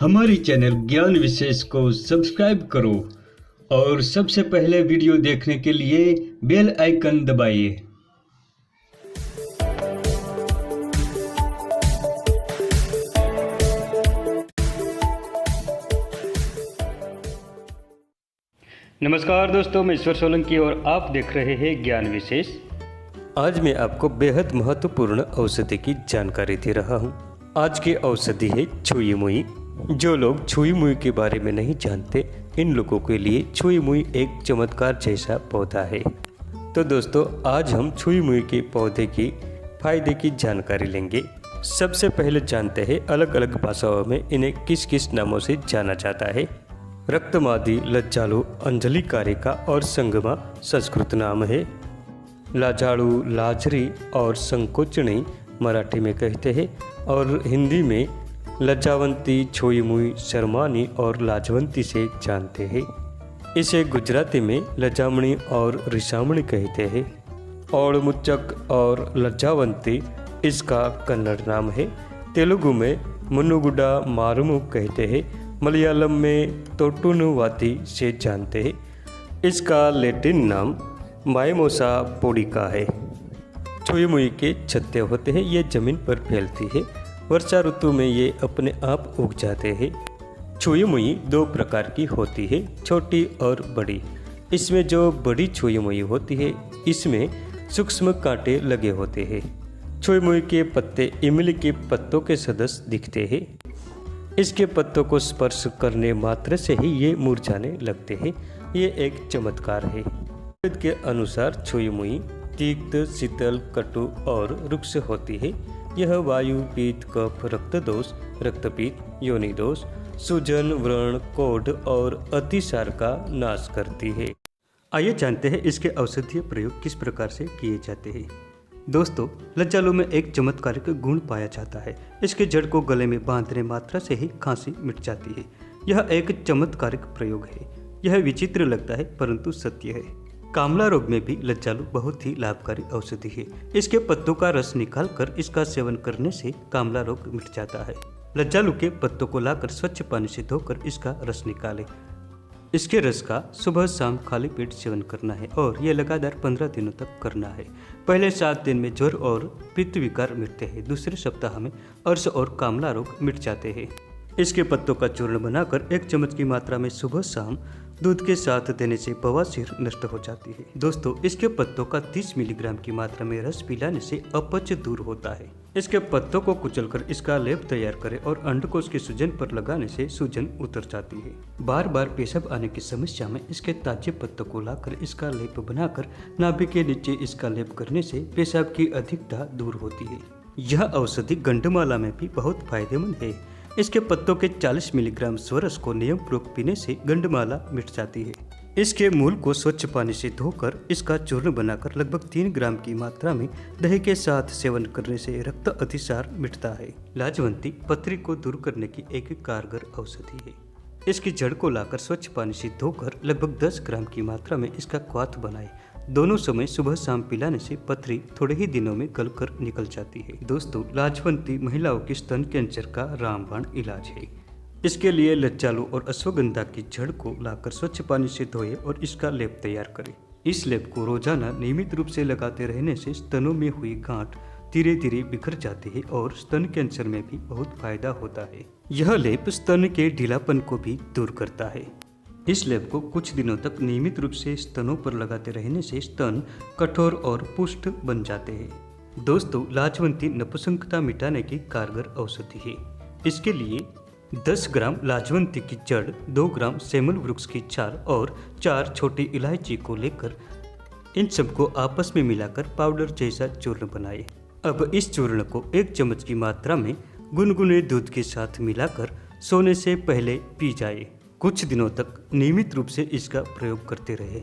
हमारे चैनल ज्ञान विशेष को सब्सक्राइब करो और सबसे पहले वीडियो देखने के लिए बेल आइकन दबाइए। नमस्कार दोस्तों, मैं ईश्वर सोलंकी और आप देख रहे हैं ज्ञान विशेष। आज मैं आपको बेहद महत्वपूर्ण औषधि की जानकारी दे रहा हूँ। आज की औषधि है छुई मुई। जो लोग छुई मुई के बारे में नहीं जानते, इन लोगों के लिए छुई मुई एक चमत्कार जैसा पौधा है। तो दोस्तों, आज हम छुई मुई के पौधे की फायदे की जानकारी लेंगे। सबसे पहले जानते हैं अलग अलग भाषाओं में इन्हें किस किस नामों से जाना जाता है। रक्तमादी, लज्जालु, अंजलिकारिका और संगमा संस्कृत नाम है। लाजाड़ू, लाजरी और संकोचनी मराठी में कहते हैं और हिंदी में लज्जावंती, छुई मुई, शर्मानी और लाजवंती से जानते हैं। इसे गुजराती में लज्जामणी और रिसामणी कहते हैं। और मुच्चक और लज्जावंती इसका कन्नड़ नाम है। तेलुगु में मुन्नुगुडा मारुमु कहते हैं। मलयालम में तोटुनुवाती से जानते हैं। इसका लैटिन नाम माइमोसा पोडिका है। छुई मुई के छत्ते होते हैं, ये जमीन पर फैलती है। वर्षा ऋतु में ये अपने आप उग जाते हैं। छुई मुई दो प्रकार की होती है, छोटी और बड़ी। इसमें जो बड़ी छुई मुई होती है, इसमें सूक्ष्म कांटे लगे होते हैं। छुई मुई के पत्ते इमली के पत्तों के सदृश दिखते हैं। इसके पत्तों को स्पर्श करने मात्र से ही ये मुरझाने लगते हैं। ये एक चमत्कार है। वेद के अनुसार छुई मुई तीक्त, शीतल, कटु और रुक्ष होती है। यह वायु, पित्त, कफ, रक्त दोष, रक्तपित्त, योनि दोष, सूजन, व्रण, कोढ़ और अतिसार का नाश करती है। आइए जानते हैं इसके औषधीय प्रयोग किस प्रकार से किए जाते हैं। दोस्तों, लज्जालु में एक चमत्कारिक गुण पाया जाता है। इसके जड़ को गले में बांधने मात्रा से ही खांसी मिट जाती है। यह एक चमत्कारिक प्रयोग है। यह विचित्र लगता है परंतु सत्य है। कामला रोग में भी लज्जालु बहुत ही लाभकारी औषधि है। इसके पत्तों का रस निकालकर इसका सेवन करने से कामला रोग मिट जाता है। लज्जालु के पत्तों को लाकर स्वच्छ पानी से धोकर इसका रस निकालें। इसके रस का सुबह शाम खाली पेट सेवन करना है और ये लगातार 15 दिनों तक करना है। पहले 7 दिन में ज्वर और पित्त विकार मिटते हैं। दूसरे सप्ताह में अर्श और कामला रोग मिट जाते हैं। इसके पत्तों का चूर्ण बनाकर 1 चम्मच की मात्रा में सुबह शाम दूध के साथ देने से बवासीर नष्ट हो जाती है। दोस्तों, इसके पत्तों का 30 मिलीग्राम की मात्रा में रस पिलाने से अपच दूर होता है। इसके पत्तों को कुचलकर इसका लेप तैयार करें और अंडकोश के सूजन पर लगाने से सूजन उतर जाती है। बार बार पेशाब आने की समस्या में इसके ताजे पत्तों को लाकर इसका लेप बनाकर नाभि के नीचे इसका लेप करने से पेशाब की अधिकता दूर होती है। यह औषधि गंडमाला में भी बहुत फायदेमंद है। इसके पत्तों के 40 मिलीग्राम स्वरस को नियम पूर्वक पीने से गंडमाला मिट जाती है। इसके मूल को स्वच्छ पानी से धोकर इसका चूर्ण बनाकर लगभग 3 ग्राम की मात्रा में दही के साथ सेवन करने से रक्त अतिसार मिटता है। लाजवंती पथरी को दूर करने की एक कारगर औषधि है। इसकी जड़ को लाकर स्वच्छ पानी से धोकर लगभग 10 ग्राम की मात्रा में इसका क्वाथ बनाएं। दोनों समय सुबह शाम पिलाने से पथरी थोड़े ही दिनों में गलकर निकल जाती है। दोस्तों, लाजवंती महिलाओं की स्तन कैंसर का रामबाण इलाज है। इसके लिए लज्जालु और अश्वगंधा की जड़ को लाकर स्वच्छ पानी से धोएं और इसका लेप तैयार करें। इस लेप को रोजाना नियमित रूप से लगाते रहने से स्तनों में हुई गांठ धीरे धीरे बिखर जाती है और स्तन कैंसर में भी बहुत फायदा होता है। यह लेप स्तन के ढीलापन को भी दूर करता है। इस लेप को कुछ दिनों तक नियमित रूप से स्तनों पर लगाते रहने से स्तन कठोर और पुष्ट बन जाते हैं। दोस्तों, लाजवंती नपुंसकता मिटाने की कारगर औषधि है। इसके लिए 10 ग्राम लाजवंती की जड़, 2 ग्राम सेमल वृक्ष की छाल और 4 छोटी इलायची को लेकर इन सबको आपस में मिलाकर पाउडर जैसा चूर्ण बनाएं। अब इस चूर्ण को 1 चम्मच की मात्रा में गुनगुने दूध के साथ मिलाकर सोने से पहले पी जाए। कुछ दिनों तक नियमित रूप से इसका प्रयोग करते रहे।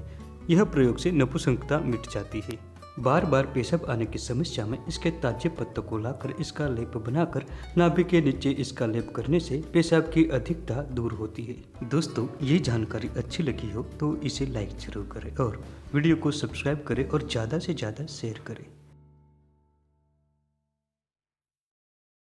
यह प्रयोग से नपुंसकता मिट जाती है। बार बार पेशाब आने की समस्या में इसके ताजे पत्तों को लाकर इसका लेप बनाकर नाभि के नीचे इसका लेप करने से पेशाब की अधिकता दूर होती है। दोस्तों, ये जानकारी अच्छी लगी हो तो इसे लाइक जरूर करें और वीडियो को सब्सक्राइब करें और ज़्यादा से ज़्यादा शेयर करें।